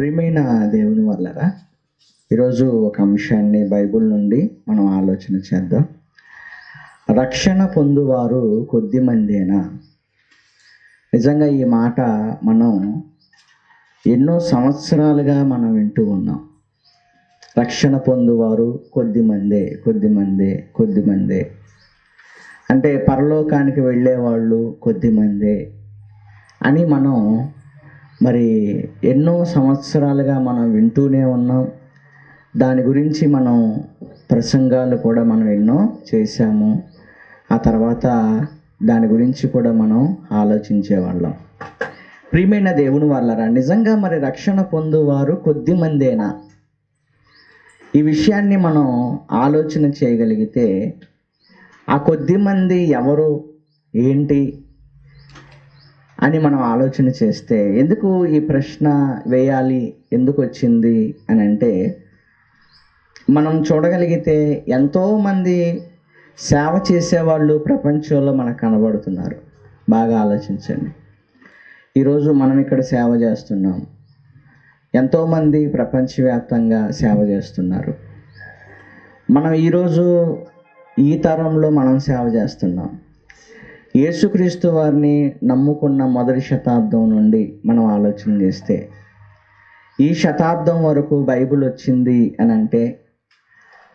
ప్రియమైన దేవుని వల్లరా ఈరోజు ఒక అంశాన్ని బైబిల్ నుండి మనం ఆలోచన చేద్దాం. రక్షణ పొందువారు కొద్ది మందేనా? నిజంగా ఈ మాట మనం ఎన్నో సంవత్సరాలుగా మనం వింటూ ఉన్నాం. రక్షణ పొందువారు కొద్ది మందే అంటే పరలోకానికి వెళ్ళేవాళ్ళు కొద్ది మందే అని మనం మరి ఎన్నో సంవత్సరాలుగా మనం వింటూనే ఉన్నాం. దాని గురించి మనం ప్రసంగాలు కూడా మనం ఎన్నో చేశాము. ఆ తర్వాత దాని గురించి కూడా మనం ఆలోచించేవాళ్ళం. ప్రియమైన దేవుని వాళ్ళరా, నిజంగా మరి రక్షణ పొందువారు కొద్ది మందేనా? ఈ విషయాన్ని మనం ఆలోచన చేయగలిగితే ఆ కొద్ది మంది ఎవరు, ఏంటి అని మనం ఆలోచన చేస్తే, ఎందుకు ఈ ప్రశ్న వేయాలి, ఎందుకు వచ్చింది అని అంటే, మనం చూడగలిగితే ఎంతోమంది సేవ చేసేవాళ్ళు ప్రపంచంలో మనకు కనబడుతున్నారు. బాగా ఆలోచించండి. ఈరోజు మనం ఇక్కడ సేవ చేస్తున్నాం. ఎంతోమంది ప్రపంచవ్యాప్తంగా సేవ చేస్తున్నారు. మనం ఈరోజు ఈ తరంలో మనం సేవ చేస్తున్నాం. యేసుక్రీస్తు వారిని నమ్ముకున్న మొదటి శతాబ్దం నుండి మనం ఆలోచన చేస్తే ఈ శతాబ్దం వరకు బైబిల్ వచ్చింది అని అంటే,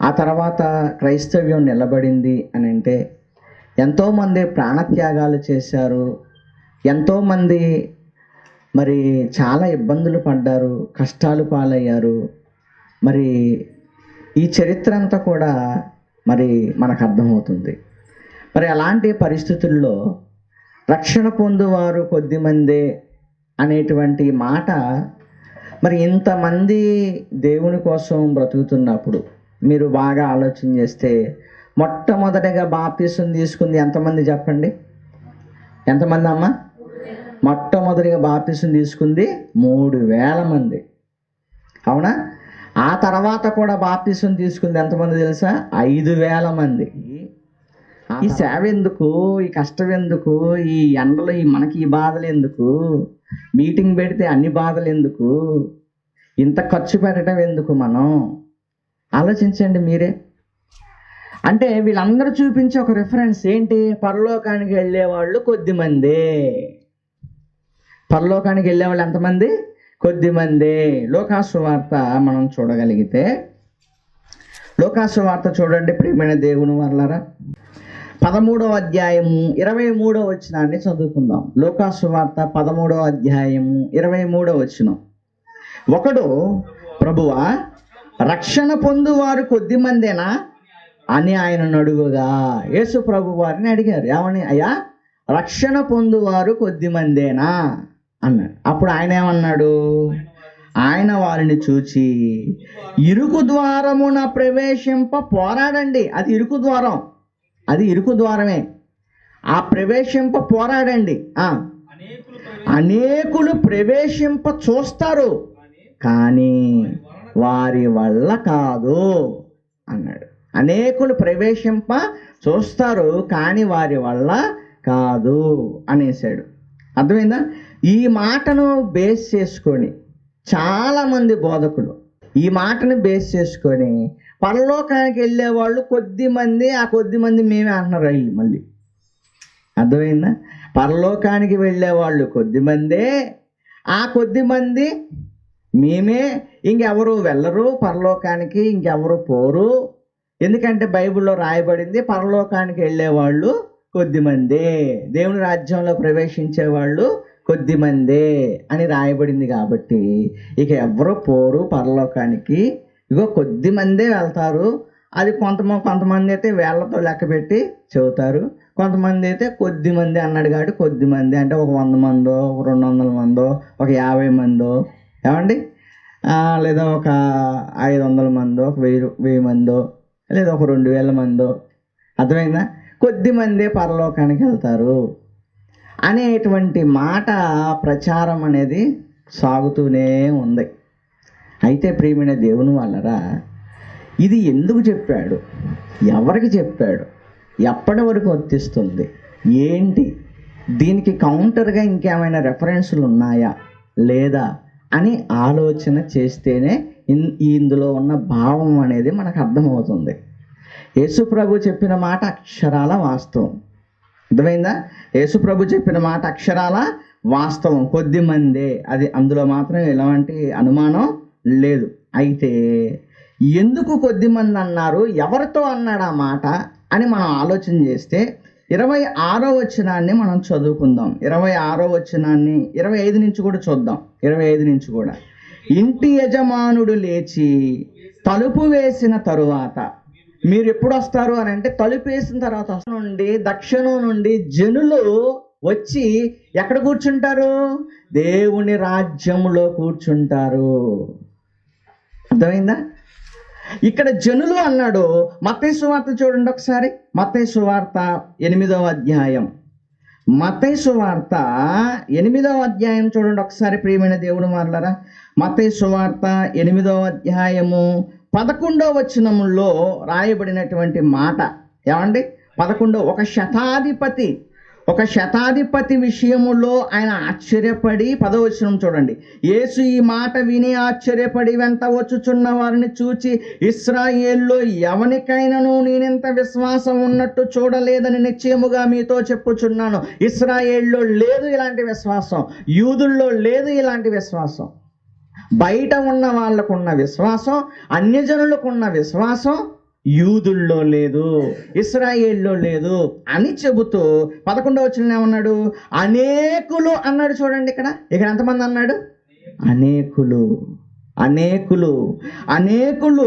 ఆ తర్వాత క్రైస్తవ్యం నిలబడింది అని అంటే, ఎంతోమంది ప్రాణత్యాగాలు చేశారు. ఎంతోమంది మరి చాలా ఇబ్బందులు పడ్డారు, కష్టాలు పాలయ్యారు. మరి ఈ చరిత్ర అంతా కూడా మరి మనకు అర్థమవుతుంది. మరి అలాంటి పరిస్థితుల్లో రక్షణ పొందువారు కొద్ది మందే అనేటువంటి మాట, మరి ఇంతమంది దేవుని కోసం బ్రతుకుతున్నప్పుడు మీరు బాగా ఆలోచన చేస్తే, మొట్టమొదటిగా బాప్తిసం తీసుకుంది ఎంతమంది చెప్పండి? ఎంతమంది అమ్మా? మొట్టమొదటిగా బాప్తిసం తీసుకుంది 3,000 మంది. అవునా? ఆ తర్వాత కూడా బాప్తిసం తీసుకుంది ఎంతమంది తెలుసా? 5,000 మంది. ఈ సేవ ఎందుకు, ఈ కష్టం ఎందుకు, ఈ ఎండలు, మనకి ఈ బాధలు ఎందుకు, మీటింగ్ పెడితే అన్ని బాధలు ఎందుకు, ఇంత ఖర్చు పెట్టడం ఎందుకు? మనం ఆలోచించండి మీరే. అంటే వీళ్ళందరూ చూపించే ఒక రిఫరెన్స్ ఏంటి? పరలోకానికి వెళ్ళేవాళ్ళు కొద్ది మందే. పరలోకానికి వెళ్ళేవాళ్ళు ఎంతమంది? కొద్ది మందే. లోకాసు వార్త మనం చూడగలిగితే, లోకాసు వార్త చూడండి ప్రియమైన దేవుని వాళ్ళారా. 13వ అధ్యాయము 23వ వచనాన్ని చదువుకుందాం. లోకాసు వార్త 13వ అధ్యాయము 23వ వచనం. ఒకడు, ప్రభువా, రక్షణ పొందువారు కొద్ది మందేనా అని ఆయనను అడుగుగా, యేసు ప్రభు వారిని అడిగారు. ఏమని? అయ్యా, రక్షణ పొందువారు కొద్ది మందేనా అన్నాడు. అప్పుడు ఆయన ఏమన్నాడు? ఆయన వారిని చూచి, ఇరుకు ద్వారమున ప్రవేశింప పోరాడండి. అది ఇరుకు ద్వారం, అది ఇరుకు ద్వారమే. ఆ ప్రవేశింప పోరాడండి. అనేకులు ప్రవేశింప చూస్తారు, కానీ వారి వల్ల కాదు అన్నాడు. అనేకులు ప్రవేశింప చూస్తారు, కానీ వారి వల్ల కాదు అనేసాడు. అర్థమైందా? ఈ మాటను బేస్ చేసుకొని చాలామంది బోధకులు ఈ మాటను బేస్ చేసుకొని పరలోకానికి వెళ్ళే వాళ్ళు కొద్ది మంది, ఆ కొద్ది మంది మేమే అంటున్నారు వీళ్ళు మళ్ళీ. అర్థమైందా? పరలోకానికి వెళ్ళే వాళ్ళు కొద్ది మందే, ఆ కొద్ది మంది మేమే, ఇంకెవరు వెళ్ళరు పరలోకానికి, ఇంకెవరు పోరు. ఎందుకంటే బైబిల్లో రాయబడింది పరలోకానికి వెళ్ళే వాళ్ళు కొద్ది మందే, దేవుని రాజ్యంలో ప్రవేశించే వాళ్ళు కొద్ది మందే అని రాయబడింది. కాబట్టి ఇక ఎవరు పోరు పరలోకానికి, ఇగో కొద్ది మందే వెళ్తారు. అది కొంతమంది అయితే వేళ్లతో లెక్క పెట్టి చెబుతారు, కొంతమంది అయితే కొద్ది మంది అన్నాడు కాబట్టి కొద్ది మంది అంటే ఒక 100 మందో, ఒక 200 మందో, ఒక 50 మందో, ఏమండి, లేదా ఒక 500 మందో, ఒక 1000 మందో, లేదా ఒక 2000 మందో. అర్థమైందా? కొద్ది మందే పరలోకానికి వెళ్తారు అనేటువంటి మాట ప్రచారం అనేది సాగుతూనే ఉంది. అయితే ప్రియమైన దేవుని వాళ్ళరా, ఇది ఎందుకు చెప్పాడు, ఎవరికి చెప్పాడు, ఎప్పటి వరకు వర్తిస్తుంది, ఏంటి, దీనికి కౌంటర్గా ఇంకేమైనా రెఫరెన్సులు ఉన్నాయా లేదా అని ఆలోచన చేస్తేనే ఇందులో ఉన్న భావం అనేది మనకు అర్థమవుతుంది. యేసు ప్రభు చెప్పిన మాట అక్షరాల వాస్తవం. అర్థమైందా? యేసు ప్రభు చెప్పిన మాట అక్షరాల వాస్తవం. కొద్ది మందే, అది అందులో మాత్రం ఎలాంటి అనుమానం లేదు. అయితే ఎందుకు కొద్ది మంది అన్నారు, ఎవరితో అన్నాడు ఆ మాట అని మనం ఆలోచన చేస్తే 26వ వచనాన్ని మనం చదువుకుందాం. 26వ వచనాన్ని 25 నుంచి కూడా చూద్దాం. 25 నుంచి కూడా, ఇంటి యజమానుడు లేచి తలుపు వేసిన తరువాత, మీరు ఎప్పుడు వస్తారు అని అంటే తలుపు వేసిన తర్వాత నుండి దక్షిణం నుండి జనులు వచ్చి ఎక్కడ కూర్చుంటారు? దేవుని రాజ్యములో కూర్చుంటారు. అర్థమైందా? ఇక్కడ జనులు అన్నాడు. మత్తయి సువార్త చూడండి ఒకసారి. మత్తయి సువార్త 8వ అధ్యాయం. మత్తయి సువార్త 8వ అధ్యాయం చూడండి ఒకసారి ప్రియమైన దేవుడు మారలారా. మత్తయి సువార్త 8వ అధ్యాయము 11వ వచనములో రాయబడినటువంటి మాట ఏమండి? 11 ఒక శతాధిపతి విషయములో ఆయన ఆశ్చర్యపడి, 10వ వచనం చూడండి. యేసు ఈ మాట విని ఆశ్చర్యపడి వెంట వచ్చుచున్న వారిని చూచి, ఇశ్రాయేల్లో ఎవనికైనాను నేనెంత విశ్వాసం ఉన్నట్టు చూడలేదని నిశ్చయముగా మీతో చెప్పుచున్నాను. ఇశ్రాయేల్లో లేదు ఇలాంటి విశ్వాసం, యూదుల్లో లేదు ఇలాంటి విశ్వాసం. బయట ఉన్న వాళ్ళకున్న విశ్వాసం, అన్యజనులకున్న విశ్వాసం యూదుల్లో లేదు, ఇశ్రాయేల్లో లేదు అని చెబుతూ 11వ వచనం ఏమన్నాడు? అనేకులు అన్నాడు. చూడండి ఇక్కడ ఎంతమంది అన్నాడు? అనేకులు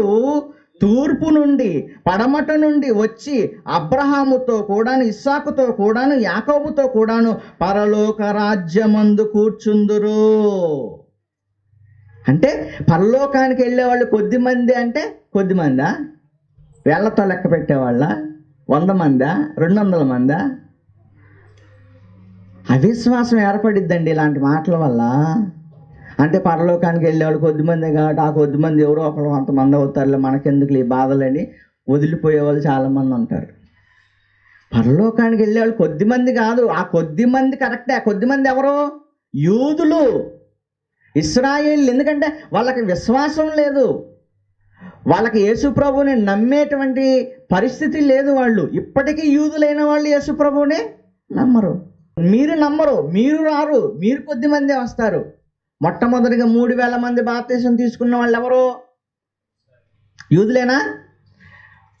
తూర్పు నుండి పడమట నుండి వచ్చి అబ్రహాముతో కూడాను, ఇస్సాకుతో కూడాను, యాకోబుతో కూడాను పరలోక రాజ్యమందు కూర్చుందురు. అంటే పరలోకానికి వెళ్ళే వాళ్ళు కొద్ది మంది అంటే కొద్ది మందా? వేళ్లతో లెక్క పెట్టేవాళ్ళ? 100 మందా? 200 మందా? అవిశ్వాసం ఏర్పడిద్దండి ఇలాంటి మాటల వల్ల. అంటే పరలోకానికి వెళ్ళేవాళ్ళు కొద్ది మందే కాబట్టి ఆ కొద్ది మంది ఎవరో ఒకరు కొంతమంది అవుతారులే, మనకెందుకు ఈ బాధలని వదిలిపోయే వాళ్ళు చాలామంది ఉంటారు. పరలోకానికి వెళ్ళేవాళ్ళు కొద్ది మంది కాదు, ఆ కొద్ది మంది కరెక్టే. ఆ కొద్ది మంది ఎవరు? యూదులు, ఇశ్రాయేలు. ఎందుకంటే వాళ్ళకి విశ్వాసం లేదు, వాళ్ళకి యేసు ప్రభువుని నమ్మేటువంటి పరిస్థితి లేదు. వాళ్ళు ఇప్పటికీ యూదులైన వాళ్ళు యేసు ప్రభువునే నమ్మరు. మీరు నమ్మరు, మీరు రారు, మీరు కొద్ది మందే వస్తారు. మొట్టమొదటిగా 3000 మంది బాప్తిసం తీసుకున్న వాళ్ళు ఎవరు? యూదులేనా?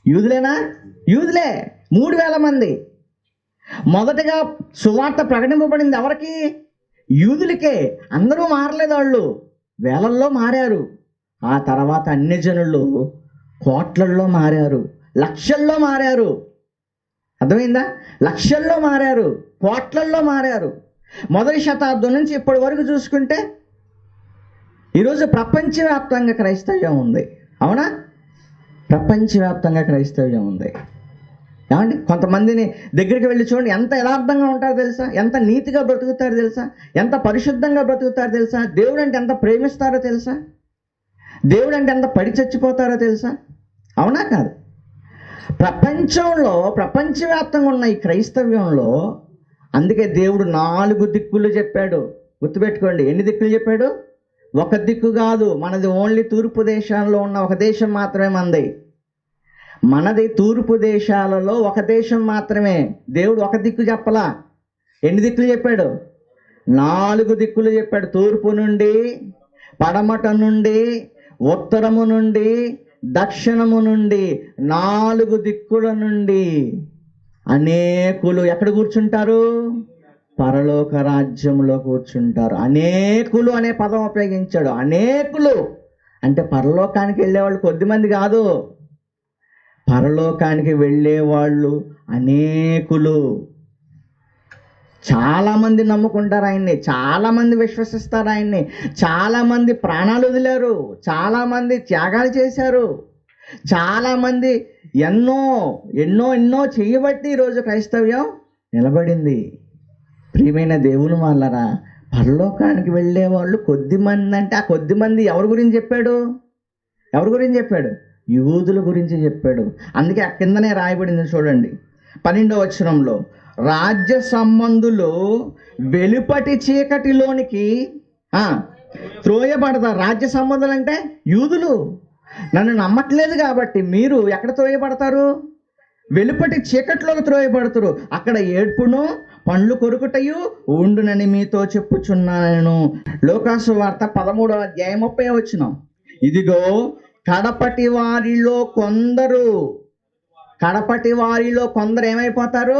యూదులే 3000 మంది. మొదటగా సువార్త ప్రకటింపబడింది ఎవరికి? యూదులకే. అందరూ మారలేదు, వాళ్ళు వేలల్లో మారారు. ఆ తర్వాత అన్యజనులు కోట్లల్లో మారారు, లక్షల్లో మారారు. అర్థమైందా? లక్షల్లో మారారు, కోట్లల్లో మారారు. మొదటి శతాబ్దం నుంచి ఇప్పటి వరకు చూసుకుంటే ఈరోజు ప్రపంచవ్యాప్తంగా క్రైస్తవ్యం ఉంది. అవునా? ప్రపంచవ్యాప్తంగా క్రైస్తవ్యం ఉంది. ఏమండి? కొంతమందిని దగ్గరికి వెళ్ళి చూడండి, ఎంత యథార్థంగా ఉంటారో తెలుసా, ఎంత నీతిగా బ్రతుకుతారో తెలుసా, ఎంత పరిశుద్ధంగా బ్రతుకుతారో తెలుసా, దేవుడు అంటే ఎంత ప్రేమిస్తారో తెలుసా, దేవుడు అంటే ఎంత పడి చచ్చిపోతారో తెలుసా? అవునా కాదు? ప్రపంచవ్యాప్తంగా ఉన్న ఈ క్రైస్తవ్యంలో అందుకే దేవుడు 4 దిక్కులు చెప్పాడు. గుర్తుపెట్టుకోండి, ఎన్ని దిక్కులు చెప్పాడు? ఒక దిక్కు కాదు. మనది ఓన్లీ తూర్పు దేశాల్లో ఉన్న ఒక దేశం మాత్రమే మనది. మనది తూర్పు దేశాలలో ఒక దేశం మాత్రమే. దేవుడు ఒక దిక్కు చెప్పలా. ఎన్ని దిక్కులు చెప్పాడు? 4 దిక్కులు చెప్పాడు. తూర్పు నుండి, పడమట నుండి, ఉత్తరము నుండి, దక్షిణము నుండి, 4 దిక్కుల నుండి అనేకులు ఎక్కడ కూర్చుంటారు? పరలోక రాజ్యంలో కూర్చుంటారు. అనేకులు అనే పదం ఉపయోగించాడు. అనేకులు అంటే పరలోకానికి వెళ్ళేవాళ్ళు కొద్దిమంది కాదు, పరలోకానికి వెళ్ళేవాళ్ళు అనేకులు. చాలామంది నమ్ముకుంటారు ఆయన్ని, చాలామంది విశ్వసిస్తారు ఆయన్ని, చాలామంది ప్రాణాలు వదిలారు, చాలామంది త్యాగాలు చేశారు, చాలామంది ఎన్నో ఎన్నో ఎన్నో చేయబట్టి ఈరోజు క్రైస్తవ్యం నిలబడింది. ప్రియమైన దేవుని వాళ్ళరా, పరలోకానికి వెళ్ళే వాళ్ళు కొద్దిమంది. అంటే ఆ కొద్దిమంది ఎవరి గురించి చెప్పాడు? యూదుల గురించి చెప్పాడు. అందుకే ఆ కిందనే రాయబడింది చూడండి, 12వ వచనంలో, రాజ్య సంబంధులు వెలుపటి చీకటిలోనికి త్రోయబడతారు. రాజ్య సంబంధాలు అంటే యూదులు. నన్ను నమ్మట్లేదు కాబట్టి మీరు ఎక్కడ త్రోయబడతారు? వెలుపటి చీకట్లోకి త్రోయబడతారు. అక్కడ ఏడ్పును పండ్లు కొరుకుటయు ఉండునని మీతో చెప్పుచున్నాను. లోకాసు వార్త 13వ అధ్యాయం 30వ వచనం. ఇదిగో కడపటి వారిలో కొందరు ఏమైపోతారు?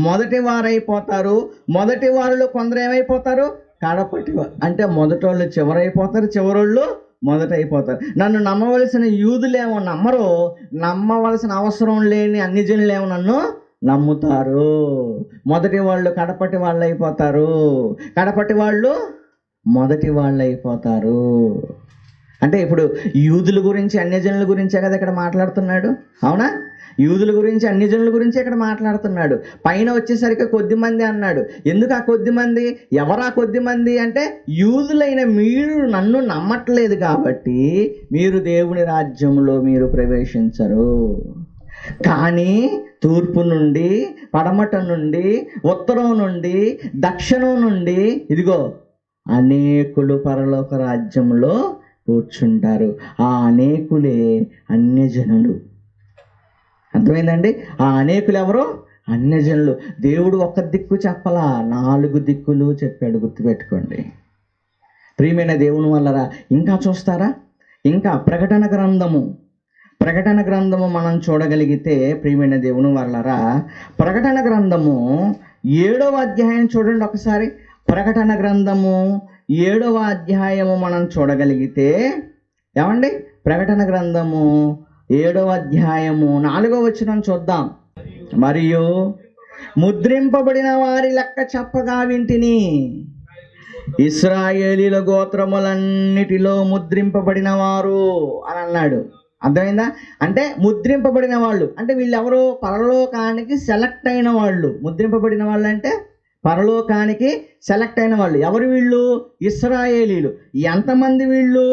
మొదటి వారైపోతారు. మొదటి వారిలో కొందరు ఏమైపోతారు? కడపటి వారు. అంటే మొదటోళ్ళు చివరైపోతారు, చివరోళ్ళు మొదట అయిపోతారు. నన్ను నమ్మవలసిన యూదులేమో నమ్మరు, నమ్మవలసిన అవసరం లేని అన్ని జనులేమో నన్ను నమ్ముతారు. మొదటి వాళ్ళు కడపటి వాళ్ళు అయిపోతారు, కడపటి వాళ్ళు మొదటి వాళ్ళు అయిపోతారు. అంటే ఇప్పుడు యూదుల గురించి అన్యజనుల గురించే కదా ఇక్కడ మాట్లాడుతున్నాడు, అవునా? యూదుల గురించి అన్యజనుల గురించి ఇక్కడ మాట్లాడుతున్నాడు. పైన వచ్చేసరికి కొద్ది మంది అన్నాడు. ఎందుకు ఆ కొద్ది మంది? ఎవరా కొద్ది మంది అంటే, యూదులైన మీరు నన్ను నమ్మట్లేదు కాబట్టి మీరు దేవుని రాజ్యంలో మీరు ప్రవేశించరు. కానీ తూర్పు నుండి, పడమట నుండి, ఉత్తరం నుండి, దక్షిణం నుండి ఇదిగో అనేకులు పరలోక రాజ్యంలో కూర్చుంటారు. ఆ అనేకులే అన్యజనులు. అర్థమైందండి? ఆ అనేకులు ఎవరు? అన్యజనులు. దేవుడు ఒక్క దిక్కు చెప్పలా, 4 దిక్కులు చెప్పాడు. గుర్తుపెట్టుకోండి ప్రియమైన దేవుని వల్లరా. ఇంకా చూస్తారా? ఇంకా ప్రకటన గ్రంథము మనం చూడగలిగితే ప్రియమైన దేవుని వల్లరా, ప్రకటన గ్రంథము 7వ అధ్యాయం చూడండి ఒకసారి. ప్రకటన గ్రంథము 7వ అధ్యాయము మనం చూడగలిగితే ఏమండి? ప్రకటన గ్రంథము 7వ అధ్యాయము 4వ వచనం చూద్దాం. మరియు ముద్రింపబడిన వారి లెక్క చెప్పగా వింటిని, ఇశ్రాయేలీల గోత్రములన్నిటిలో ముద్రింపబడిన వారు అని అన్నాడు. అర్థమైందా? అంటే ముద్రింపబడిన వాళ్ళు అంటే వీళ్ళు ఎవరు? పరలోకానికి సెలెక్ట్ అయిన వాళ్ళు. ముద్రింపబడిన వాళ్ళు అంటే పరలోకానికి సెలెక్ట్ అయిన వాళ్ళు. ఎవరు వీళ్ళు? ఇశ్రాయేలీలు. ఎంతమంది వీళ్ళు?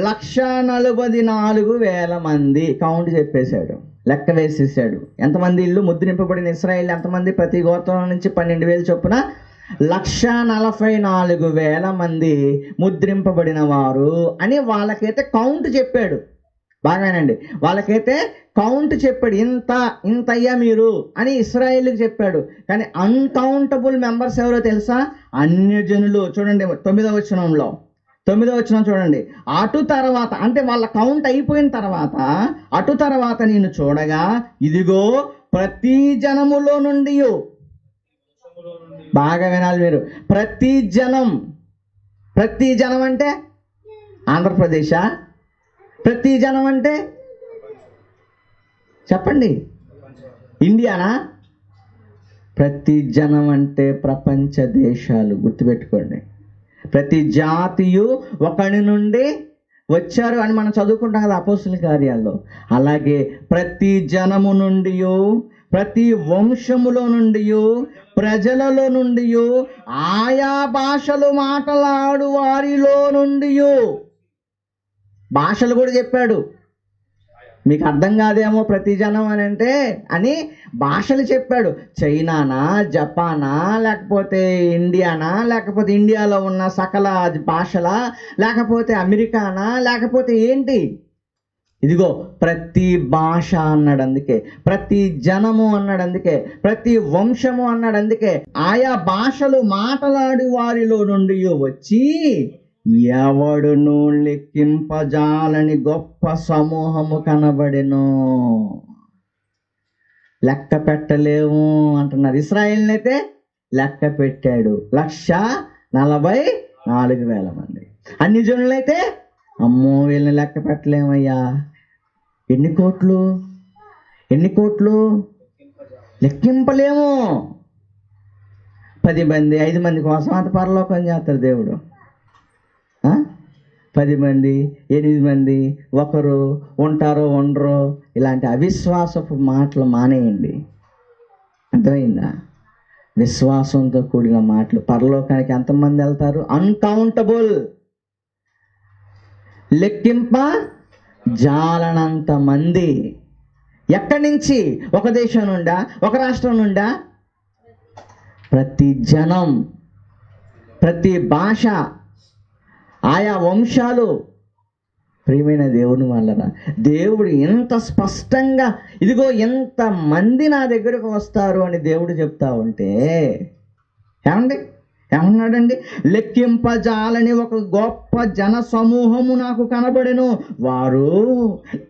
144,000 మంది. కౌంట్ చెప్పేశాడు, లెక్క వేసేసాడు. ఎంతమంది వీళ్ళు? ముద్రింపబడిన ఇశ్రాయేలు ఎంతమంది? ప్రతి గోత్రం నుంచి 12,000 చొప్పున 144,000 మంది ముద్రింపబడిన వారు అని వాళ్ళకైతే కౌంట్ చెప్పాడు. బాగానండి, వాళ్ళకైతే కౌంట్ చెప్పాడు. ఇంత అయ్యా మీరు అని ఇశ్రాయేలుకి చెప్పాడు. కానీ అన్కౌంటబుల్ మెంబర్స్ ఎవరో తెలుసా? అన్యజనులు. చూడండి 9వ వచనం చూడండి. అటు తర్వాత అంటే వాళ్ళ కౌంట్ అయిపోయిన తర్వాత, అటు తర్వాత నేను చూడగా ఇదిగో ప్రతి జనములో నుండి, బాగా వినాలి మీరు, ప్రతి జనం అంటే ఆంధ్రప్రదేశా? ప్రతి జనం అంటే చెప్పండి, ఇండియానా? ప్రతి జనం అంటే ప్రపంచ దేశాలు. గుర్తుపెట్టుకోండి. ప్రతి జాతియు ఒకడి నుండి వచ్చారు అని మనం చదువుకుంటాం కదా అపోస్తుల కార్యాల్లో. అలాగే ప్రతి జనము నుండి, ప్రతి వంశములో నుండి, ప్రజలలో నుండి, ఆయా భాషలు మాట్లాడు వారిలో నుండి, భాషలు కూడా చెప్పాడు. మీకు అర్థం కాదేమో ప్రతి జనం అని భాషలు చెప్పాడు. చైనానా, జపానా, లేకపోతే ఇండియానా, లేకపోతే ఇండియాలో ఉన్న సకల భాషలా, లేకపోతే అమెరికానా, లేకపోతే ఏంటి? ఇదిగో ప్రతి భాష అన్నాడు. అందుకే ప్రతి జనము అన్నాడు. అందుకే ప్రతి వంశము అన్నాడు. అందుకే ఆయా భాషలు మాట్లాడి వారిలో నుండి వచ్చి ఎవడును లెక్కింపజాలని గొప్ప సమూహము కనబడెను. లెక్క పెట్టలేము అంటున్నారు. ఇశ్రాయేలుని అయితే లెక్క పెట్టాడు. 144,000 మంది. అన్ని జనులైతే అమ్మో వీళ్ళని లెక్క పెట్టలేమయ్యా. ఎన్ని కోట్లు లెక్కింపలేము. 10 మంది 5 మంది కోసం అంత పరలోకం చేస్తాడు దేవుడు. 10 మంది 8 మంది ఒకరు ఉంటారో ఉండరో ఇలాంటి అవిశ్వాసపు మాటలు మానేయండి. అర్థమైందా? విశ్వాసంతో కూడిన మాటలు. పరలోకానికి ఎంతమంది వెళ్తారు? అన్కౌంటబుల్, లెక్కింప జాలనంత మంది. ఎక్కడి నుంచి? ఒక దేశం నుండా, ఒక రాష్ట్రం నుండా? ప్రతి జనం, ప్రతి భాష, ఆయా వంశాలు. ప్రియమైన దేవుని వల్లరా, దేవుడు ఎంత స్పష్టంగా ఇదిగో ఎంత మంది నా దగ్గరకు వస్తారు అని దేవుడు చెప్తా ఉంటే ఏమన్నాడండి? లెక్కింపజాలని ఒక గొప్ప జన సమూహము నాకు కనబడెను. వారు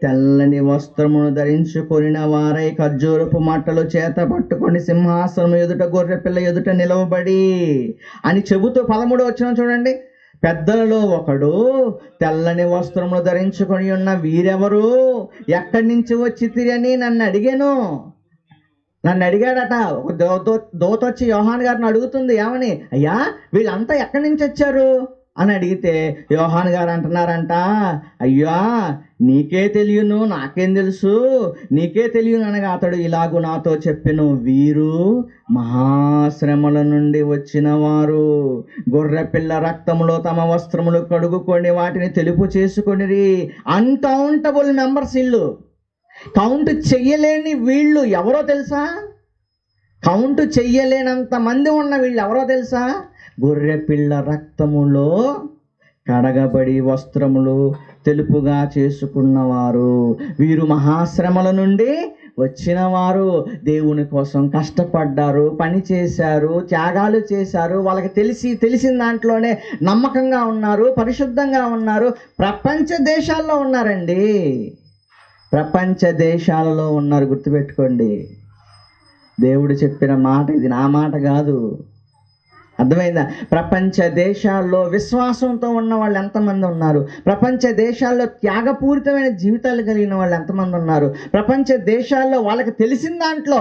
తెల్లని వస్త్రమును ధరించుకొనిన వారై ఖర్జూరపు మట్టలు చేత పట్టుకొని సింహాసనం ఎదుట గొర్రె పిల్ల ఎదుట నిలవబడి అని చెబుతూ 13వ వచనం చూడండి. పెద్దలలో ఒకడు తెల్లని వస్త్రములు ధరించుకొని ఉన్న వీరెవరు, ఎక్కడి నుంచి వచ్చితిరి అని నన్ను అడిగాడట. ఒక దూత వచ్చి యోహాన్ గారిని అడుగుతుంది, ఏమని? అయ్యా వీళ్ళంతా ఎక్కడి నుంచి వచ్చారు అని అడిగితే యోహాన్ గారు అంటున్నారంట, అయ్యా నీకే తెలియను, నాకేం తెలుసు, నీకే తెలియను అనగా అతడు ఇలాగూ నాతో చెప్పెను, వీరు మహాశ్రమల నుండి వచ్చిన వారు, గొర్రెపిల్ల రక్తములో తమ వస్త్రములు కడుగుకొని వాటిని తెలుపు చేసుకొనిరి. అన్కౌంటబుల్ మెంబర్స్ ఇల్లు, కౌంట్ చెయ్యలేని వీళ్ళు ఎవరో తెలుసా? కౌంట్ చెయ్యలేనంత మంది ఉన్న వీళ్ళు ఎవరో తెలుసా? గొర్రెపిల్ల రక్తములో కడగబడి వస్త్రములు తెలుపుగా చేసుకున్నవారు, వీరు మహాశ్రమల నుండి వచ్చిన వారు. దేవుని కోసం కష్టపడ్డారు, పని చేశారు, త్యాగాలు చేశారు. వాళ్ళకి తెలిసిన దాంట్లోనే నమ్మకంగా ఉన్నారు, పరిశుద్ధంగా ఉన్నారు. ప్రపంచ దేశాల్లో ఉన్నారండి, ప్రపంచ దేశాలలో ఉన్నారు. గుర్తుపెట్టుకోండి, దేవుడు చెప్పిన మాట ఇది, నా మాట కాదు. అర్థమైందా? ప్రపంచ దేశాల్లో విశ్వాసంతో ఉన్న వాళ్ళు ఎంతమంది ఉన్నారు? ప్రపంచ దేశాల్లో త్యాగపూరితమైన జీవితాలు కలిగిన వాళ్ళు ఎంతమంది ఉన్నారు? ప్రపంచ దేశాల్లో వాళ్ళకి తెలిసిన దాంట్లో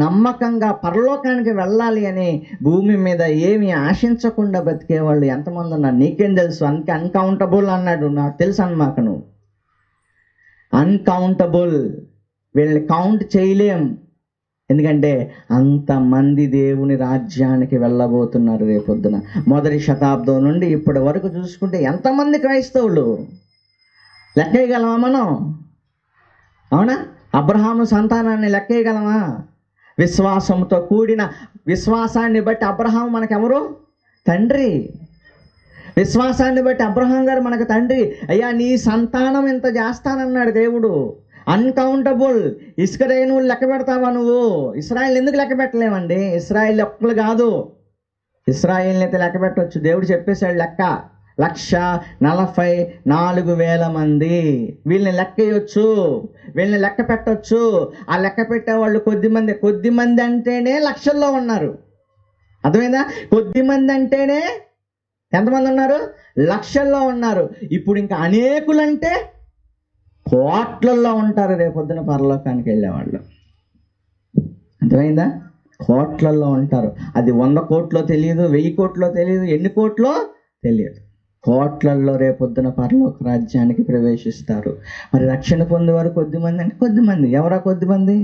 నమ్మకంగా పరలోకానికి వెళ్ళాలి అని భూమి మీద ఏమి ఆశించకుండా బతికే వాళ్ళు ఎంతమంది ఉన్నారు? నీకేం తెలుసు? అన్కౌంటబుల్ అన్నాడు. నాకు తెలుసు అన్నమాట. నువ్వు అన్కౌంటబుల్, వీళ్ళని కౌంట్ చేయలేం. ఎందుకంటే అంతమంది దేవుని రాజ్యానికి వెళ్ళబోతున్నారు రేపొద్దున. మొదటి శతాబ్దం నుండి ఇప్పటి వరకు చూసుకుంటే ఎంతమంది క్రైస్తవులు లెక్కేయగలమా మనం? అవునా? అబ్రహాము సంతానాన్ని లెక్కేయగలమా? విశ్వాసంతో కూడిన విశ్వాసాన్ని బట్టి అబ్రహాము మనకెవరు? తండ్రి. విశ్వాసాన్ని బట్టి అబ్రహాం గారు మనకు తండ్రి. అయ్యా నీ సంతానం ఇంత చేస్తానన్నాడు దేవుడు. అన్కౌంటబుల్. ఇసుక రేణువులు లెక్క పెడతావా నువ్వు? ఇస్రాయేల్ ఎందుకు లెక్క పెట్టలేమండి? ఇస్రాయేల్ ఒక్కలు కాదు, ఇస్రాయేల్ని అయితే లెక్క పెట్టవచ్చు. దేవుడు చెప్పేశాడు లెక్క 1,44,000 మంది. వీళ్ళని లెక్కేయచ్చు, వీళ్ళని లెక్క పెట్టవచ్చు. ఆ లెక్క పెట్టేవాళ్ళు కొద్ది మంది అంటేనే లక్షల్లో ఉన్నారు. అర్థమైందా? కొద్ది మంది అంటేనే ఎంతమంది ఉన్నారు? లక్షల్లో ఉన్నారు. ఇప్పుడు ఇంకా అనేకులంటే కోట్లల్లో ఉంటారు రేపొద్దున పరలోకానికి వెళ్ళేవాళ్ళు. అర్థమైందా? కోట్లల్లో ఉంటారు. అది 100 కోట్లో తెలియదు, 1000 కోట్లో తెలియదు, ఎన్ని కోట్లో తెలియదు. కోట్లల్లో రేపొద్దున పరలోక రాజ్యానికి ప్రవేశిస్తారు. మరి రక్షణ పొందేవారు కొద్దిమంది అంటే కొద్దిమంది. ఎవరా కొద్దిమంది?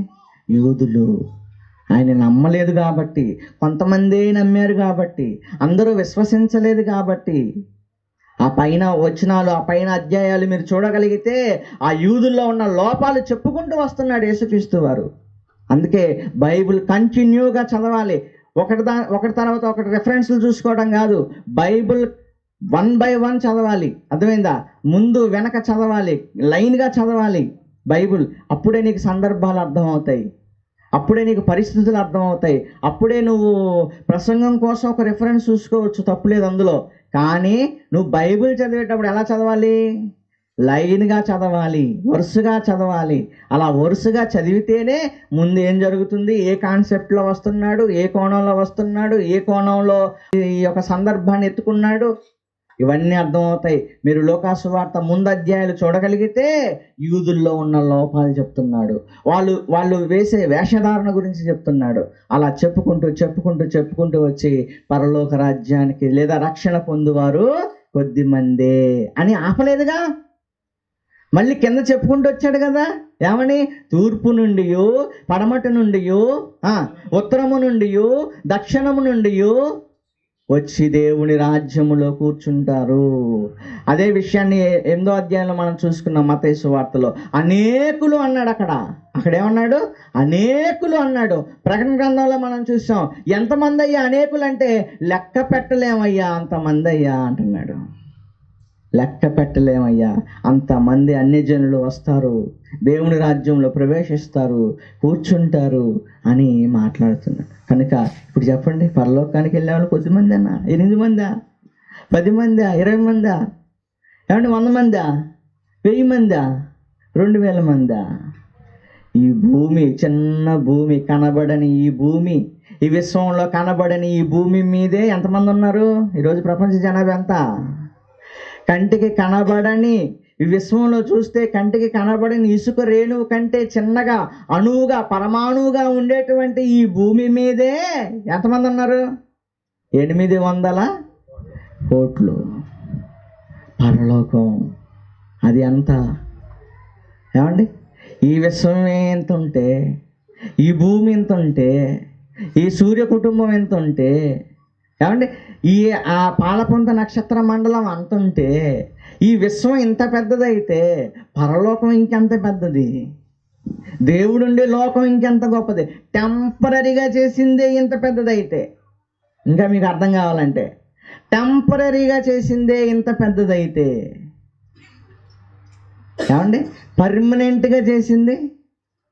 యూదులు. ఆయన నమ్మలేదు కాబట్టి, కొంతమందే నమ్మారు కాబట్టి, అందరూ విశ్వసించలేదు కాబట్టి. ఆ పైన వచనాలు, ఆ పైన అధ్యాయాలు మీరు చూడగలిగితే ఆ యూదుల్లో ఉన్న లోపాలు చెప్పుకుంటూ వస్తున్నాడు యేసుక్రీస్తు వారు. అందుకే బైబిల్ కంటిన్యూగా చదవాలి. ఒకటి తర్వాత ఒకటి రెఫరెన్స్లు చూసుకోవడం కాదు. బైబిల్ 1 by 1 చదవాలి. అర్థమైందా? ముందు వెనక చదవాలి, లైన్గా చదవాలి బైబిల్. అప్పుడే నీకు సందర్భాలు అర్థమవుతాయి, అప్పుడే నీకు పరిస్థితులు అర్థమవుతాయి, అప్పుడే నువ్వు ప్రసంగం కోసం ఒక రెఫరెన్స్ చూసుకోవచ్చు, తప్పులేదు అందులో. కానీ నువ్వు బైబిల్ చదివేటప్పుడు ఎలా చదవాలి? లైన్గా చదవాలి, వరుసగా చదవాలి. అలా వరుసగా చదివితేనే ముందు ఏం జరుగుతుంది, ఏ కాన్సెప్ట్లో వస్తున్నాడు, ఏ కోణంలో వస్తున్నాడు, ఏ కోణంలో ఈ యొక్క సందర్భాన్ని ఎత్తుకున్నాడు, ఇవన్నీ అర్థమవుతాయి. మీరు లోకాసు వార్త ముందు అధ్యాయాలు చూడగలిగితే యూదుల్లో ఉన్న లోపాలు చెప్తున్నాడు, వాళ్ళు వేసే వేషధారణ గురించి చెప్తున్నాడు. అలా చెప్పుకుంటూ వచ్చి పరలోక రాజ్యానికి లేదా రక్షణ పొందువారు కొద్దిమందే అని ఆపలేదుగా. మళ్ళీ కింద చెప్పుకుంటూ వచ్చాడు కదా, ఏమని? తూర్పు నుండి, పడమటి నుండి, ఉత్తరము నుండి, దక్షిణము నుండి వచ్చి దేవుని రాజ్యములో కూర్చుంటారు. అదే విషయాన్ని 8వ అధ్యాయంలో మనం చూసుకున్నాం. మత్తయి సువార్తలో అనేకులు అన్నాడు. అక్కడేమన్నాడు? అనేకులు అన్నాడు. ప్రకటన గ్రంథంలో మనం చూసాం. ఎంతమంది అయ్యా అనేకులు అంటే లెక్క పెట్టలేమయ్యా అంతమంది అయ్యా అంటున్నాడు. లెక్క పెట్టలేమయ్యా. అంతమంది అన్యజనులు వస్తారు, దేవుని రాజ్యంలో ప్రవేశిస్తారు, కూర్చుంటారు అని మాట్లాడుతున్నాడు. కనుక ఇప్పుడు చెప్పండి, పరలోకానికి వెళ్ళే వాళ్ళు కొద్దిమంది అన్నా, 8 మందా, 10 మందా, 20 మందా, ఏమంటే 100 మందా, 1000 మందా, 2000 మందా? ఈ భూమి, చిన్న భూమి, కనబడని ఈ భూమి, ఈ విశ్వంలో కనబడని ఈ భూమి మీదే ఎంతమంది ఉన్నారు ఈరోజు? ప్రపంచ జనాభా ఎంత? కంటికి కనబడని ఈ విశ్వంలో చూస్తే కంటికి కనబడని ఇసుక రేణువు కంటే చిన్నగా, అణువుగా, పరమాణువుగా ఉండేటువంటి ఈ భూమి మీదే ఎంతమంది ఉన్నారు? 800 కోట్లు. పరలోకం అది ఎంత? ఏమండి, ఈ విశ్వమే ఎంత ఉంటే, ఈ భూమి ఎంత ఉంటే, ఈ సూర్య కుటుంబం ఎంత ఉంటే, ఏమండి ఈ ఆ పాలపొంత నక్షత్ర మండలం అంత ఉంటే, ఈ విశ్వం ఇంత పెద్దదైతే పరలోకం ఇంకెంత పెద్దది? దేవుడుండే లోకం ఇంకెంత గొప్పది? టెంపరీగా చేసిందే ఇంత పెద్దదైతే, ఇంకా మీకు అర్థం కావాలంటే, టెంపరీగా చేసిందే ఇంత పెద్దదైతే, ఏమండి పర్మనెంట్గా చేసింది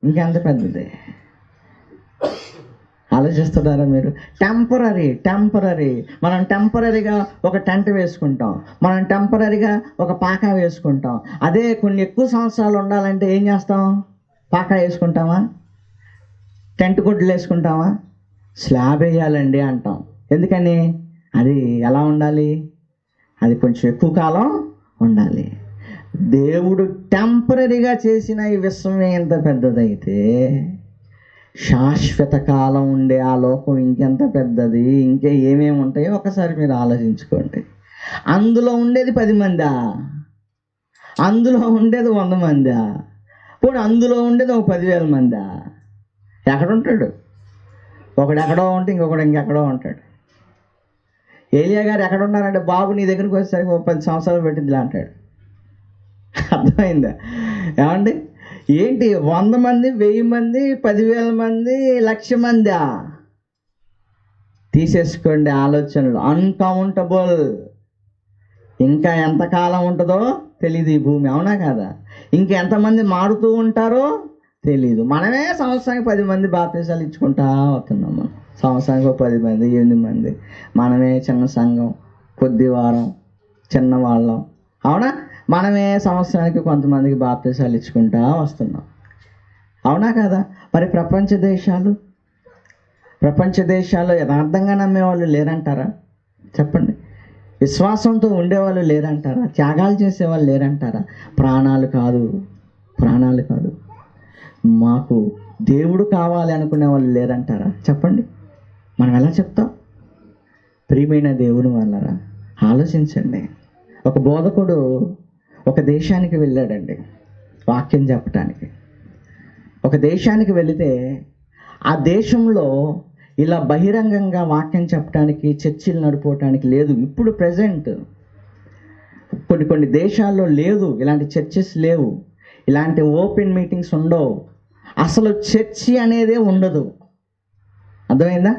ఇంకెంత పెద్దది? ఆలోచిస్తున్నారా మీరు? టెంపరీ మనం టెంపరీగా ఒక టెంట్ వేసుకుంటాం, మనం టెంపరీగా ఒక పాకా వేసుకుంటాం. అదే కొన్ని ఎక్కువ సంవత్సరాలు ఉండాలంటే ఏం చేస్తాం? పాకా వేసుకుంటామా? టెంట్ గుడ్లు వేసుకుంటామా? స్లాబ్ వేయాలండి అంటాం. ఎందుకని? అది ఎలా ఉండాలి? అది కొంచెం ఎక్కువ కాలం ఉండాలి. దేవుడు టెంపరీగా చేసిన ఈ విశ్వమే ఎంత పెద్దదైతే, శాశ్వత కాలం ఉండే ఆ లోకం ఇంకెంత పెద్దది, ఇంకే ఏమేమి ఉంటాయో ఒకసారి మీరు ఆలోచించుకోండి. అందులో ఉండేది 10 మందా? అందులో ఉండేది 100 మందా? పోనీ అందులో ఉండేది ఒక 10,000 మందా? ఎక్కడుంటాడు? ఒకడు ఎక్కడో ఉంటే ఇంకొకడు ఇంకెక్కడో ఉంటాడు. ఏలియా గారు ఎక్కడ ఉన్నారంటే, బాబు నీ దగ్గరికి వచ్చేసరికి 10 సంవత్సరాలు పెట్టిందిలా అంటాడు. అర్థమైందా? ఏమండి ఏంటి 100 మంది, 1000 మంది, 10,000 మంది, 1,00,000 మందా? తీసేసుకోండి ఆలోచనలు. అన్కౌంటబుల్. ఇంకా ఎంతకాలం ఉంటుందో తెలీదు ఈ భూమి, అవునా కదా? ఇంకెంతమంది మారుతూ ఉంటారో తెలీదు. మనమే సంవత్సరానికి 10 మంది బాప్తిసాలు ఇచ్చుకుంటా వస్తున్నాం. మనం సంవత్సరానికి 10 మంది, 8 మంది, మనమే చిన్న సంఘం, కొద్ది వారం, చిన్నవాళ్ళం, అవునా? మనమే సంవత్సరానికి కొంతమందికి బాప్తిసాలు ఇచ్చుకుంటా వస్తున్నాం, అవునా కదా? మరి ప్రపంచ దేశాల్లో యథార్థంగా నమ్మేవాళ్ళు లేరంటారా? చెప్పండి. విశ్వాసంతో ఉండేవాళ్ళు లేరంటారా? త్యాగాలు చేసేవాళ్ళు లేరంటారా? ప్రాణాలు కాదు మాకు దేవుడు కావాలి అనుకునే వాళ్ళు లేరంటారా? చెప్పండి. మనం ఎలా చెప్తాం? ప్రియమైన దేవుని వాళ్ళరా, ఆలోచించండి. ఒక బోధకుడు ఒక దేశానికి వెళ్ళాడండి వాక్యం చెప్పడానికి. ఒక దేశానికి వెళితే ఆ దేశంలో ఇలా బహిరంగంగా వాక్యం చెప్పడానికి, చర్చిలు నడుపుకోవటానికి లేదు. ఇప్పుడు ప్రజెంట్ కొన్ని దేశాల్లో లేదు, ఇలాంటి చర్చెస్ లేవు, ఇలాంటి ఓపెన్ మీటింగ్స్ ఉండవు, అసలు చర్చి అనేదే ఉండదు. అర్థమైందా?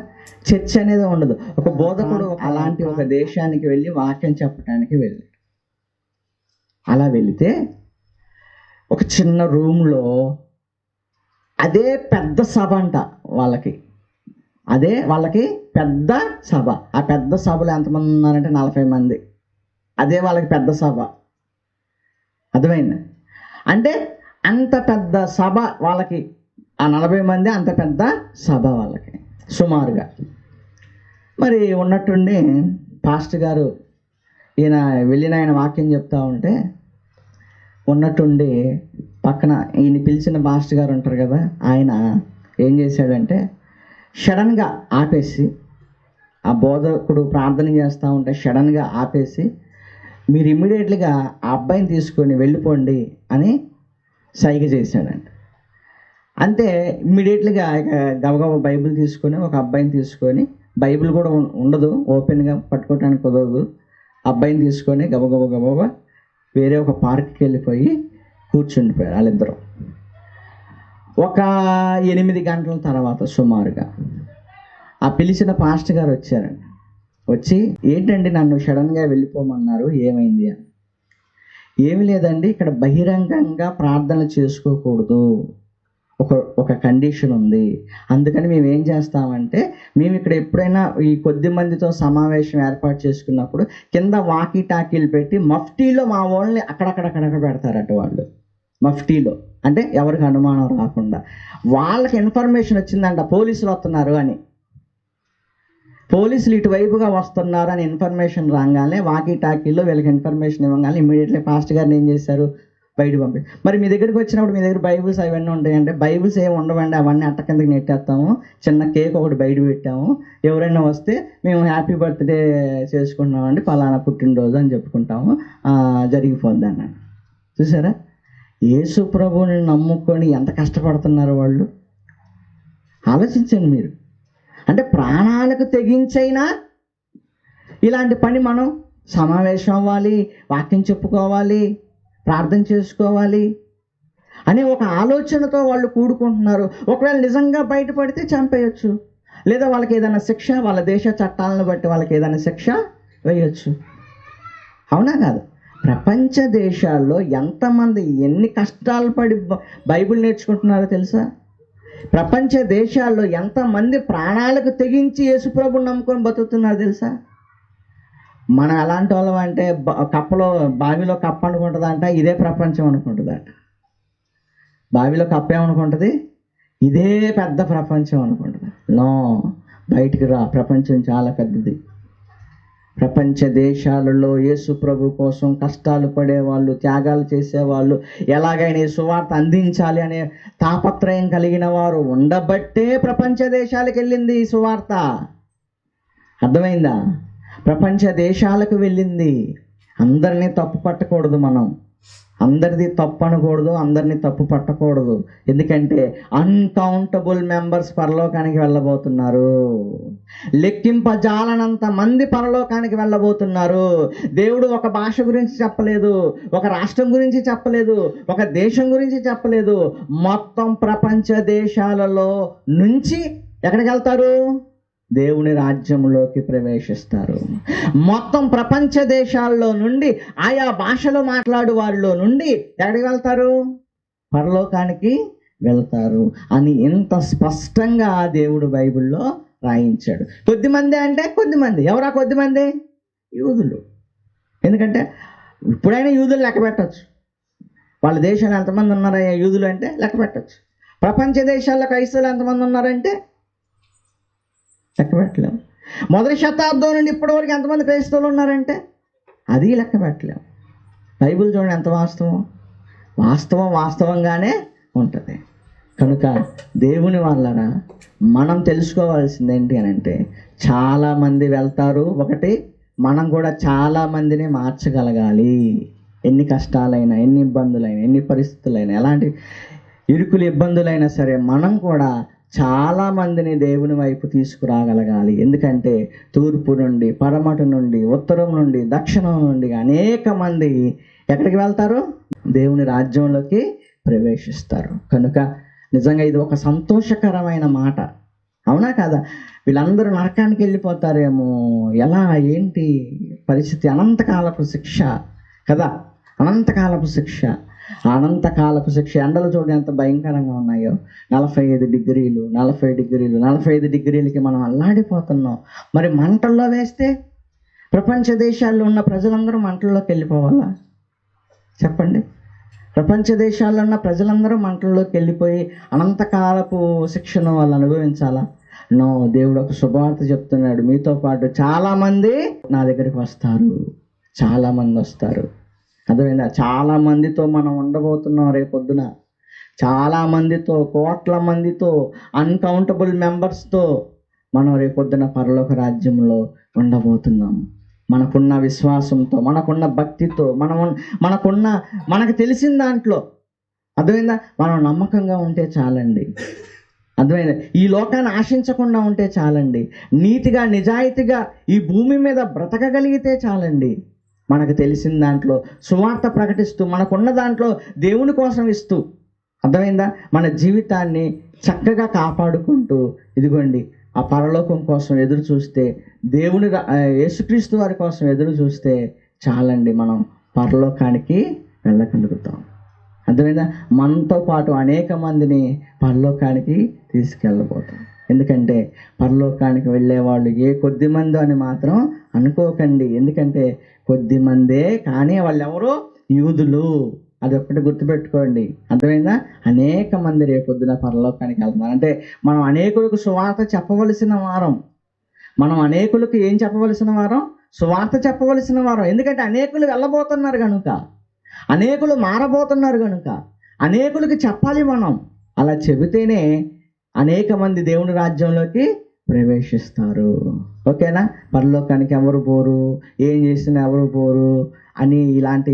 చర్చ్ అనేది ఉండదు. ఒక బోధకుడు అలాంటి ఒక దేశానికి వెళ్ళి వాక్యం చెప్పడానికి వెళ్ళాడు. అలా వెళితే ఒక చిన్న రూమ్లో, అదే పెద్ద సభ అంట వాళ్ళకి, వాళ్ళకి పెద్ద సభ. ఆ పెద్ద సభలో ఎంతమంది ఉన్నారంటే 40 మంది. అదే వాళ్ళకి పెద్ద సభ. అర్థమైంది? అంటే అంత పెద్ద సభ వాళ్ళకి, ఆ 40 మంది అంత పెద్ద సభ వాళ్ళకి సుమారుగా. మరి ఉన్నట్టుండి పాస్టర్ గారు వెళ్ళిన ఆయన వాక్యం చెప్తా ఉంటే, ఉన్నట్టుండి పక్కన ఈయన పిలిచిన పాస్టర్ గారు ఉంటారు కదా, ఆయన ఏం చేశాడంటే సడన్గా ఆపేసి, ఆ బోధకుడు ప్రార్థన చేస్తూ ఉంటే సడన్గా ఆపేసి, మీరు ఇమ్మీడియట్లీగా ఆ అబ్బాయిని తీసుకొని వెళ్ళిపోండి అని సైగ చేశాడంట. అంతే ఇమ్మీడియట్లీగా గబగబా బైబిల్ తీసుకొని, ఒక అబ్బాయిని తీసుకొని, బైబిల్ కూడా ఉండదు, ఓపెన్గా పట్టుకోవడానికి కుదరదు, అబ్బాయిని తీసుకొని గబగబా వేరే ఒక పార్క్కి వెళ్ళిపోయి కూర్చుండిపోయారు వాళ్ళిద్దరూ. ఒక 8 గంటల తర్వాత సుమారుగా ఆ పిలిచిన పాస్టర్ గారు వచ్చారండి. వచ్చి, ఏంటండి నన్ను సడన్గా వెళ్ళిపోమన్నారు, ఏమైంది అని. ఏమి లేదండి, ఇక్కడ బహిరంగంగా ప్రార్థన చేసుకోకూడదు, ఒక కండిషన్ ఉంది. అందుకని మేము ఏం చేస్తామంటే, మేము ఇక్కడ ఎప్పుడైనా ఈ కొద్ది మందితో సమావేశం ఏర్పాటు చేసుకున్నప్పుడు కింద వాకీ టాకీలు పెట్టి మఫ్టీలో మా వాళ్ళని అక్కడక్కడ పెడతారట. వాళ్ళు మఫ్టీలో అంటే ఎవరికి అనుమానం రాకుండా, వాళ్ళకి ఇన్ఫర్మేషన్ వచ్చిందంట పోలీసులు వస్తున్నారు అని, పోలీసులు ఇటువైపుగా వస్తున్నారు అని ఇన్ఫర్మేషన్ రాగానే వాకీ టాకీలో వీళ్ళకి ఇన్ఫర్మేషన్ ఇవ్వగానే ఇమీడియట్లీ పాస్టర్ గారిని ఏం చేశారు, బయట పంపి. మరి మీ దగ్గరికి వచ్చినప్పుడు మీ దగ్గర బైబిల్స్ అవన్నీ ఉంటాయంటే, బైబిల్స్ ఏమి ఉండవండి, అవన్నీ అట్ట కిందకి నెట్టేస్తాము, చిన్న కేక్ ఒకటి బయట పెట్టాము, ఎవరైనా వస్తే మేము హ్యాపీ బర్త్డే చేసుకుంటున్నామండి, పలానా పుట్టినరోజు అని చెప్పుకుంటాము, జరిగిపోద్ది అన్నాడు. చూసారా, యేసు ప్రభువుని నమ్ముకొని ఎంత కష్టపడుతున్నారు వాళ్ళు, ఆలోచించండి మీరు. అంటే ప్రాణాలకు తెగించైనా ఇలాంటి పని మనం సమావేశం అవ్వాలి, వాక్యం చెప్పుకోవాలి, ప్రార్థన చేసుకోవాలి అనే ఒక ఆలోచనతో వాళ్ళు కూడుకుంటున్నారు. ఒకవేళ నిజంగా బయటపడితే చంపేయచ్చు, లేదా వాళ్ళకి ఏదైనా శిక్ష, వాళ్ళ దేశ చట్టాలను బట్టి వాళ్ళకి ఏదైనా శిక్ష వేయచ్చు. అవునా కాదు? ప్రపంచ దేశాల్లో ఎంతమంది ఎన్ని కష్టాలు పడి బైబిల్ నేర్చుకుంటున్నారో తెలుసా? ప్రపంచ దేశాల్లో ఎంతమంది ప్రాణాలకు తెగించి యేసుప్రభుని నమ్ముకొని బతుకుతున్నారు తెలుసా? మనం ఎలాంటి వాళ్ళం అంటే, కప్పలో బావిలో కప్ప అనుకుంటుందంట, ఇదే ప్రపంచం అనుకుంటుందట. బావిలో కప్ప ఏమనుకుంటుంది, ఇదే పెద్ద ప్రపంచం అనుకుంటుంది. నో, బయటికి రా, ప్రపంచం చాలా పెద్దది. ప్రపంచ దేశాలలో యేసు ప్రభు కోసం కష్టాలు పడేవాళ్ళు, త్యాగాలు చేసేవాళ్ళు, ఎలాగైనా సువార్త అందించాలి అనే తాపత్రయం కలిగిన వారు ఉండబట్టే ప్రపంచ దేశాలకు వెళ్ళింది ఈ సువార్త. అర్థమైందా? ప్రపంచ దేశాలకు వెళ్ళింది. అందరినీ తప్పు పట్టకూడదు, మనం అందరిది తప్పు అనకూడదు, అందరినీ తప్పు పట్టకూడదు. ఎందుకంటే అన్కౌంటబుల్ మెంబర్స్ పరలోకానికి వెళ్ళబోతున్నారు, లెక్కింపజాలనంత మంది పరలోకానికి వెళ్ళబోతున్నారు. దేవుడు ఒక భాష గురించి చెప్పలేదు, ఒక రాష్ట్రం గురించి చెప్పలేదు, ఒక దేశం గురించి చెప్పలేదు. మొత్తం ప్రపంచ దేశాలలో నుంచి ఎక్కడికి వెళ్తారు? దేవుని రాజ్యంలోకి ప్రవేశిస్తారు. మొత్తం ప్రపంచ దేశాల్లో నుండి, ఆయా భాషలు మాట్లాడు వారిలో నుండి ఎక్కడికి వెళ్తారు? పరలోకానికి వెళ్తారు అని ఇంత స్పష్టంగా దేవుడు బైబిల్లో రాయించాడు. కొద్దిమంది అంటే కొద్దిమంది. ఎవరా కొద్దిమంది? యూదులు. ఎందుకంటే ఇప్పుడైనా యూదులు లెక్క పెట్టచ్చు. వాళ్ళ దేశంలో ఎంతమంది ఉన్నారయ్యా యూదులు అంటే లెక్క పెట్టచ్చు. ప్రపంచ దేశాల్లో క్రైస్తవులు ఎంతమంది ఉన్నారంటే లెక్క పెట్టలేము. మొదటి శతాబ్దం నుండి ఇప్పటి వరకు ఎంతమంది క్రైస్తవులు ఉన్నారంటే అది లెక్క పెట్టలేము. బైబిల్ చూడండి ఎంత వాస్తవంగానే ఉంటుంది. కనుక దేవుని వాళ్ళరా, మనం తెలుసుకోవాల్సింది ఏంటి అని అంటే, చాలామంది వెళ్తారు. ఒకటి, మనం కూడా చాలామందిని మార్చగలగాలి. ఎన్ని కష్టాలైనా, ఎన్ని ఇబ్బందులైనా, ఎన్ని పరిస్థితులైనా, ఎలాంటి ఇరుకులు ఇబ్బందులైనా సరే మనం కూడా చాలామందిని దేవుని వైపు తీసుకురాగలగాలి. ఎందుకంటే తూర్పు నుండి, పడమటి నుండి, ఉత్తరం నుండి, దక్షిణం నుండి అనేక మంది ఎక్కడికి వెళ్తారు? దేవుని రాజ్యంలోకి ప్రవేశిస్తారు. కనుక నిజంగా ఇది ఒక సంతోషకరమైన మాట, అవునా కాదా? వీళ్ళందరూ నరకానికి వెళ్ళిపోతారేమో, ఎలా, ఏంటి పరిస్థితి? అనంతకాలపు శిక్ష కదా, అనంతకాలపు శిక్ష. అనంతకాలపు శిక్ష. ఎండలు చూడండి ఎంత భయంకరంగా ఉన్నాయో. 45 డిగ్రీలు, 45 డిగ్రీలకి మనం అల్లాడిపోతున్నాం. మరి మంటల్లో వేస్తే ప్రపంచ దేశాల్లో ఉన్న ప్రజలందరూ మంటల్లోకి వెళ్ళిపోవాలా? చెప్పండి. ప్రపంచ దేశాల్లో ఉన్న ప్రజలందరూ మంటల్లోకి వెళ్ళిపోయి అనంతకాలపు శిక్షను వాళ్ళు అనుభవించాలా? నో, దేవుడు ఒక శుభవార్త చెప్తున్నాడు. మీతో పాటు చాలామంది నా దగ్గరికి వస్తారు, చాలామంది వస్తారు. అర్థమైందా? చాలామందితో మనం ఉండబోతున్నాం రేపొద్దున. చాలామందితో, కోట్ల మందితో, అన్కౌంటబుల్ మెంబర్స్తో మనం రేపొద్దున పరలోక రాజ్యంలో ఉండబోతున్నాం. మనకున్న విశ్వాసంతో, మనకున్న భక్తితో, మనకు తెలిసిన దాంట్లో, అర్థమైందా, మనం నమ్మకంగా ఉంటే చాలండి. అర్థమైందా? ఈ లోకాన్ని ఆశించకుండా ఉంటే చాలండి. నీతిగా, నిజాయితీగా ఈ భూమి మీద బ్రతకగలిగితే చాలండి. మనకు తెలిసిన దాంట్లో సువార్త ప్రకటిస్తూ, మనకున్న దాంట్లో దేవుని కోసం ఇస్తూ, అర్థమైందా, మన జీవితాన్ని చక్కగా కాపాడుకుంటూ, ఇదిగోండి ఆ పరలోకం కోసం ఎదురు చూస్తే, యేసుక్రీస్తు వారి కోసం ఎదురు చూస్తే చాలండి, మనం పరలోకానికి వెళ్ళగలుగుతాం. అర్థమైందా? మనతో పాటు అనేక మందిని పరలోకానికి తీసుకెళ్ళబోతాం. ఎందుకంటే పరలోకానికి వెళ్ళేవాళ్ళు కొద్ది మంది అని మాత్రం అనుకోకండి. ఎందుకంటే కొద్ది మందే, కానీ వాళ్ళు ఎవరు? యూదులు. అది ఒక్కటి గుర్తుపెట్టుకోండి. అర్థమైందా? అనేక మంది రేపొద్దున పరలోకానికి వెళ్తున్నారు. అంటే మనం అనేకులకు సువార్త చెప్పవలసిన వారం. మనం అనేకులకు ఏం చెప్పవలసిన వారం? సువార్త చెప్పవలసిన వారం. ఎందుకంటే అనేకులు వెళ్ళబోతున్నారు కనుక, అనేకులు మారబోతున్నారు కనుక అనేకులకి చెప్పాలి మనం. అలా చెబితేనే అనేక మంది దేవుని రాజ్యంలోకి ప్రవేశిస్తారు. ఓకేనా? పరలోకానికి ఎవరు పోరు, ఏం చేసినా ఎవరు పోరు అని ఇలాంటి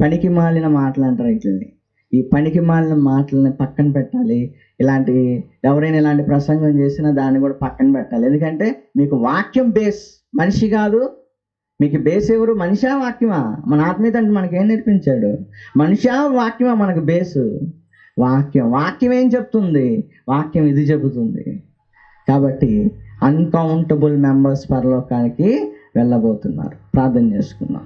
పనికి మాలిన మాటలు అంటారు. ఇట్లని ఈ పనికి మాలిన మాటలని పక్కన పెట్టాలి. ఇలాంటి ఎవరైనా ఇలాంటి ప్రసంగం చేసినా దాన్ని కూడా పక్కన పెట్టాలి. ఎందుకంటే మీకు వాక్యం బేస్, మనిషి కాదు. మీకు బేస్ ఎవరు? మనిషా వాక్యమా? మన ఆత్మీయ తండ్రి మనకేం నేర్పించాడు? మనిషా వాక్యమా మనకు బేసు? వాక్యం ఏం చెప్తుంది? వాక్యం ఇది చెబుతుంది. కాబట్టి అన్కౌంటబుల్ మెంబర్స్ పరలోకానికి వెళ్ళబోతున్నారు. ప్రార్థన చేసుకుందాం.